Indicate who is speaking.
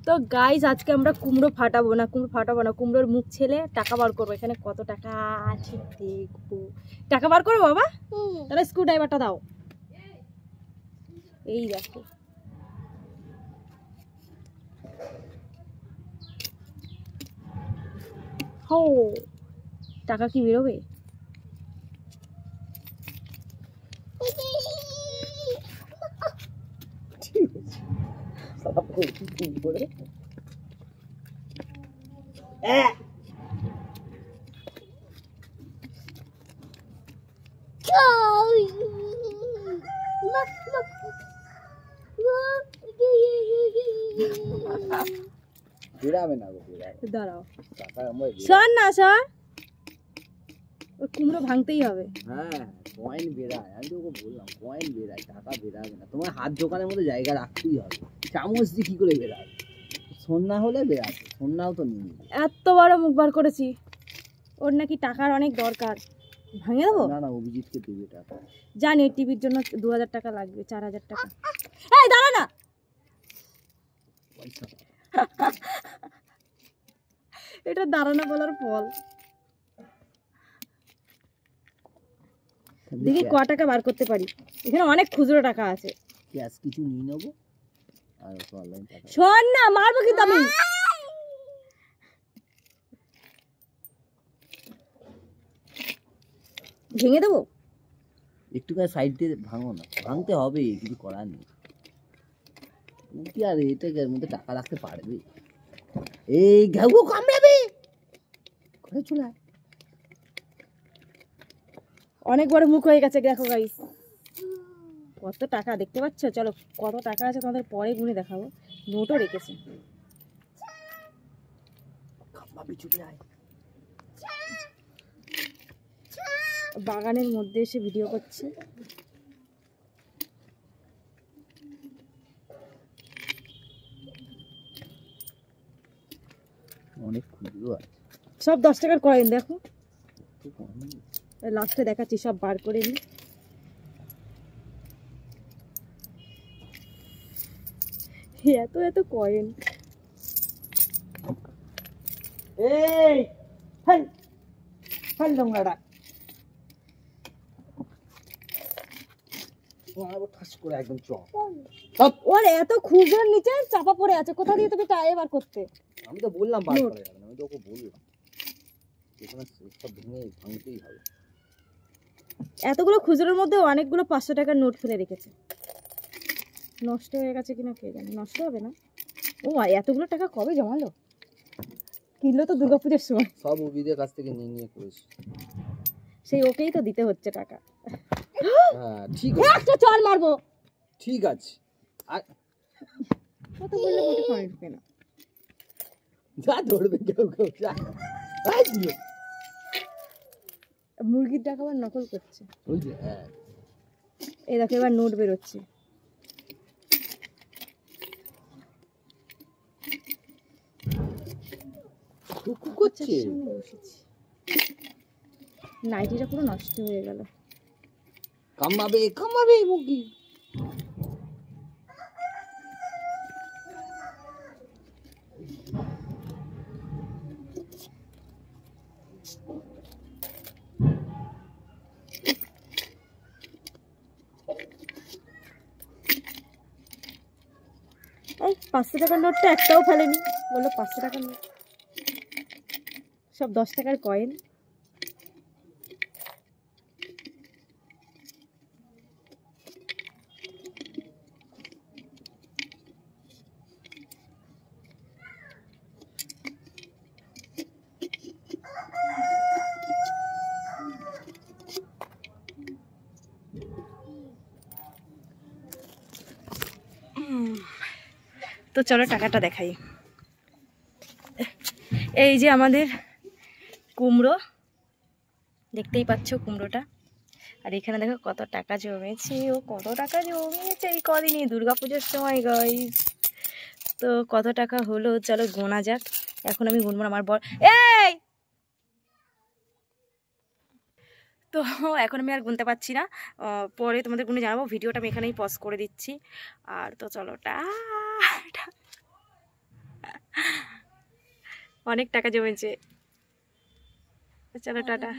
Speaker 1: তো গাইস আজকে আমরা কুমড়ো ফাটাবো না, কুমড়োর মুখ ছেলে টাকা বার করবো। এখানে কত টাকা আছে দেখবো। টাকা বার করবো বাবা, তাহলে স্ক্রু ড্রাইভারটা দাও। এই দেখো হো, টাকা কি বেরোবে? দাঁড়াও, সর না সর, কুমড়ো ভাঙতেই হবে।
Speaker 2: হ্যাঁ কয়েন বেরায়, আমি তোকে বললাম কয়েন বেরায়, টাকা বেরাবে না। তোমার হাত দোকানের মধ্যে জায়গা রাখতেই হবে। চামচ দিয়ে কি করে বেরাবে? সন্না হলে বেরাবে, সন্নাও তো নিয়ে
Speaker 1: এত বড় মুখ বার করেছি, ওর নাকি টাকার অনেক দরকার। ভাঙে দেবো?
Speaker 2: না না, অভিজিৎকে দেবে টাকা।
Speaker 1: জানি টিভির জন্য 2000 টাকা লাগবে, 4000 টাকা। এই দাঁড়া না, এটা দাঁড়ানো বলার ফল। দেখি ক টাকা বার করতে পারি। এখানে অনেক খুচরো টাকা আছে।
Speaker 2: ক্যাশ কিছু নিয়ে নেবো আর অনলাইন টাকা।
Speaker 1: শোন না, মারবো কিন্তু আমি। ভেঙে দেবো?
Speaker 2: একটুখানি সাইড দিয়ে ভাঙো না, ভাঙতে হবে, কিছু করার নেই। কি আর এটা এর মধ্যে টাকা রাখতে পারবে? এই ঘাউ কামড়াবে, ঘরে চলে আয়।
Speaker 1: অনেক বড় মুখ হয়ে গেছে, দেখো গাইস কত টাকা দেখতে পাচ্ছ। চলো কত টাকা আছে তোমাদের পরে গুনে দেখাবো। নোটও রেখেছে। বাগানের মধ্যে এসে ভিডিও করছি।
Speaker 2: অনেক খুচরো আছে,
Speaker 1: সব 10 টাকার কয়েন। দেখো লাস্টে দেখাচ্ছি, সব বার করে নি। এত এত কয়েন।
Speaker 2: এই হাই হাই নোংরাটা ঠাস করে একদম চপ।
Speaker 1: ওর এত খুচরোর নিচে চাপা পড়ে আছে, কোথা দিয়ে তুমি টাকা বার করতে?
Speaker 2: আমি তো বললাম বার করা যাবে না, আমি তো ওকে বললাম এখানে সব ভেঙে ভাঙতেই হবে।
Speaker 1: এতগুলো খুচরোর মধ্যে অনেকগুলো 500 টাকার নোট ফেলে রেখেছে। নষ্ট হয়ে গেছে কিনা কে জানে। নষ্ট হবে না। ও এতগুলো টাকা কবে জমালো? কিনলো তো দুর্গাপূজার সময়।
Speaker 2: সব অভিদের কাছ থেকে নিয়ে নিয়ে করেছি।
Speaker 1: সেই ওকেই তো দিতে হচ্ছে টাকা।
Speaker 2: হ্যাঁ ঠিক আছে,
Speaker 1: একটা চড় মারবো।
Speaker 2: ঠিক আছে, আর
Speaker 1: কত বললে মোটে পানি ঢুকে না।
Speaker 2: যা ধরবে কেউ কেউ যা।
Speaker 1: মুরগির টাকা আবার নকল করছে।
Speaker 2: ওই যে হ্যাঁ,
Speaker 1: এই দেখো এবার নোট বেরোচ্ছে। নাইটিটা পুরো নষ্ট হয়ে গেল।
Speaker 2: কামাবে কামাবে মুরগি।
Speaker 1: এই 500 টাকার নোটটা একটাও ফেলেনি, বললো 500 টাকার নোট। সব 10 টাকার কয়েন। তো চলো টাকাটা দেখাই। এই যে আমাদের কুমড়ো, দেখতেই পাচ্ছ কুমড়োটা। আর এখানে দেখো কত টাকা জমেছে। ও কত টাকা জমিয়েছে এই কদিনই, দুর্গাপুজোর সময় গাইস। তো কত টাকা হলো চলো গোনা যাক। এখন আমি গুনবো আমার বর। এই তো এখন আমি আর গুনতে পারছি না, পরে তোমাদের গুনে জানাবো। ভিডিওটা আমি এখানেই পজ করে দিচ্ছি। আর তো চলো টা। অনেক টাকা জমেছে। চলো টাটা।